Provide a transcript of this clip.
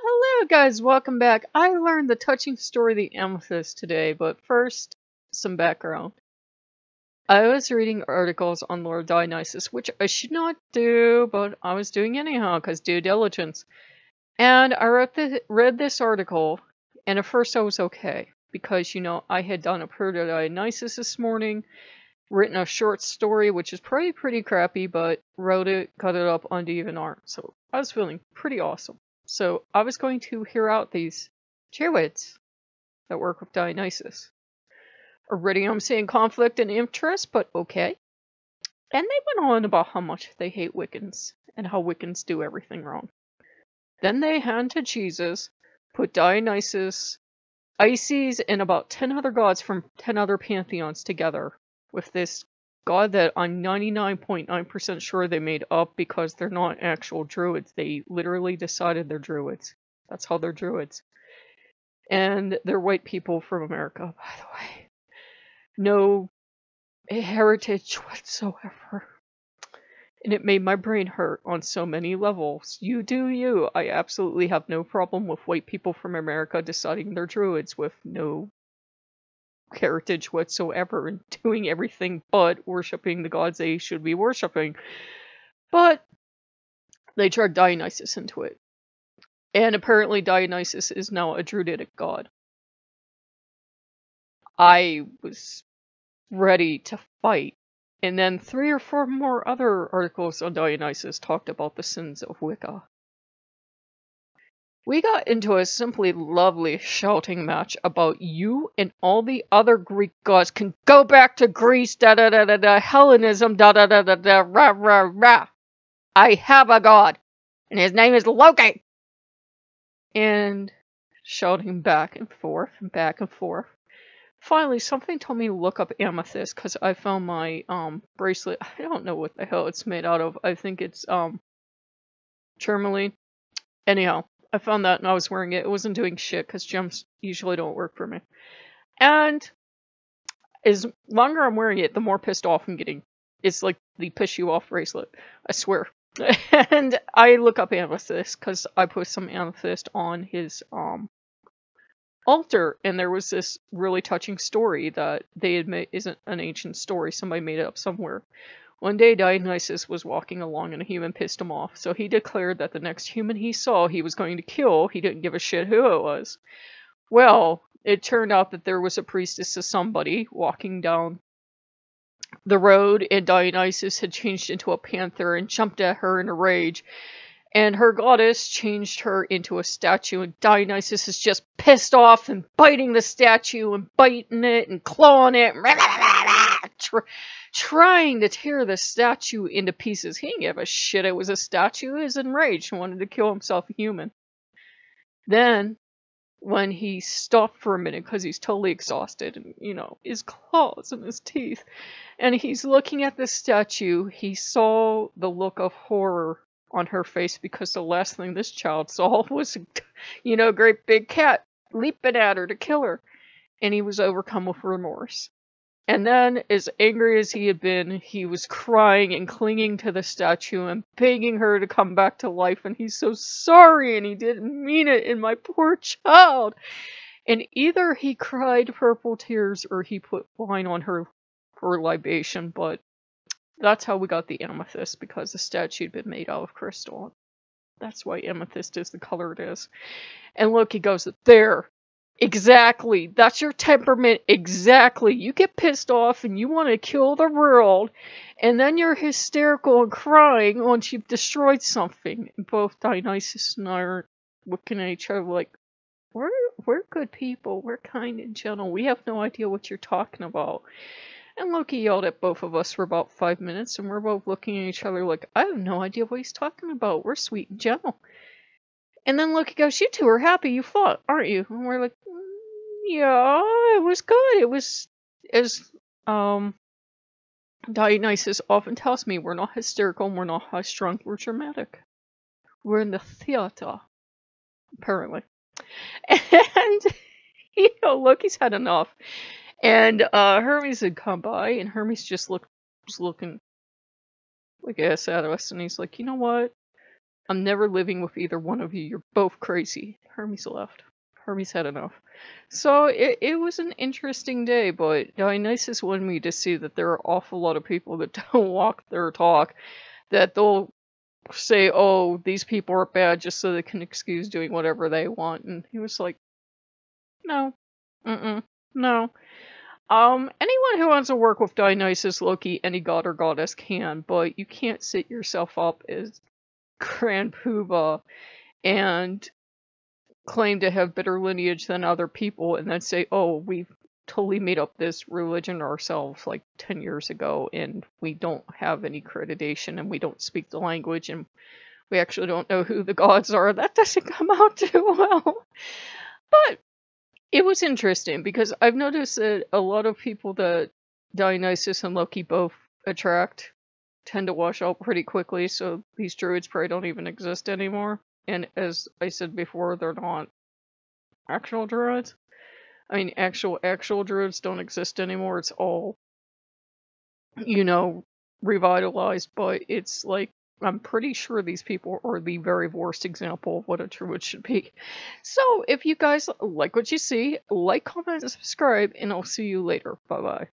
Hello guys, welcome back. I learned the touching story of the amethyst today, but first, some background. I was reading articles on Lord Dionysus, which I should not do, but I was doing anyhow, because due diligence. And I read this article, and at first I was okay, because, I had done a prayer to Dionysus this morning, written a short story, which is probably pretty crappy, but wrote it, cut it up on DeviantArt, so I was feeling pretty awesome. So I was going to hear out these Druids that work with Dionysus. Already I'm seeing conflict and interest, but okay. And they went on about how much they hate Wiccans, and how Wiccans do everything wrong. Then they hand to Jesus, put Dionysus, Isis, and about 10 other gods from 10 other pantheons together with this god that I'm 99.9% sure they made up because they're not actual druids. They literally decided they're druids. That's how they're druids. And they're white people from America, by the way. No heritage whatsoever. And it made my brain hurt on so many levels. You do you. I absolutely have no problem with white people from America deciding they're druids with no heritage whatsoever and doing everything but worshipping the gods they should be worshipping. But they dragged Dionysus into it. And apparently Dionysus is now a druidic god. I was ready to fight. And then 3 or 4 more other articles on Dionysus talked about the sins of Wicca. We got into a simply lovely shouting match about you and all the other Greek gods can go back to Greece, da-da-da-da-da, Hellenism, da-da-da-da-da, rah-rah-rah. I have a god, and his name is Lokean. And shouting back and forth and back and forth. Finally, something told me to look up amethyst, because I found my bracelet. I don't know what the hell it's made out of. I think it's tourmaline. Anyhow. I found that and I was wearing it. It wasn't doing shit because gems usually don't work for me. And as longer I'm wearing it, the more pissed off I'm getting. It's like the piss you off bracelet. I swear. And I look up amethyst because I put some amethyst on his altar, and there was this really touching story that they admit isn't an ancient story. Somebody made it up somewhere. One day Dionysus was walking along and a human pissed him off, so he declared that the next human he saw he was going to kill. He didn't give a shit who it was. Well, it turned out that there was a priestess of somebody walking down the road, and Dionysus had changed into a panther and jumped at her in a rage. And her goddess changed her into a statue, and Dionysus is just pissed off and biting the statue and biting it and clawing it. Trying to tear the statue into pieces. He didn't give a shit it was a statue. He was enraged and wanted to kill himself a human. Then, when he stopped for a minute because he's totally exhausted and, his claws and his teeth, and he's looking at the statue, he saw the look of horror on her face because the last thing this child saw was, a great big cat leaping at her to kill her. And he was overcome with remorse. And then, as angry as he had been, he was crying and clinging to the statue and begging her to come back to life. And he's so sorry, and he didn't mean it, and my poor child. And either he cried purple tears or he put wine on her for libation. But that's how we got the amethyst, because the statue had been made out of crystal. That's why amethyst is the color it is. And look, he goes, there. Exactly. That's your temperament. Exactly. You get pissed off and you want to kill the world, and then you're hysterical and crying once you've destroyed something. And both Dionysus and I are looking at each other like, we're good people. We're kind and gentle. We have no idea what you're talking about. And Loki yelled at both of us for about 5 minutes, and we're both looking at each other like, I have no idea what he's talking about. We're sweet and gentle. And then Loki goes, you two are happy you fought, aren't you? And we're like, yeah, it was good. It was, as Dionysus often tells me, we're not hysterical, we're not high-strung, we're dramatic. We're in the theater, apparently. And, Loki's had enough. And Hermes had come by, and Hermes just was looking like ass at us, and he's like, you know what? I'm never living with either one of you. You're both crazy. Hermes left. Hermes had enough. So it was an interesting day, but Dionysus wanted me to see that there are an awful lot of people that don't walk their talk, that they'll say, oh, these people are bad just so they can excuse doing whatever they want. And he was like, no, no. Anyone who wants to work with Dionysus, Loki, any god or goddess can, but you can't set yourself up as Grand Poobah and claim to have better lineage than other people and then say, oh, we've totally made up this religion ourselves like 10 years ago and we don't have any accreditation and we don't speak the language and we actually don't know who the gods are. That doesn't come out too well. But it was interesting because I've noticed that a lot of people that Dionysus and Loki both attract tend to wash out pretty quickly, so these druids probably don't even exist anymore. And as I said before, they're not actual druids. I mean, actual druids don't exist anymore. It's all, revitalized, but it's like, I'm pretty sure these people are the very worst example of what a druid should be. So, if you guys like what you see, like, comment, and subscribe, and I'll see you later. Bye-bye.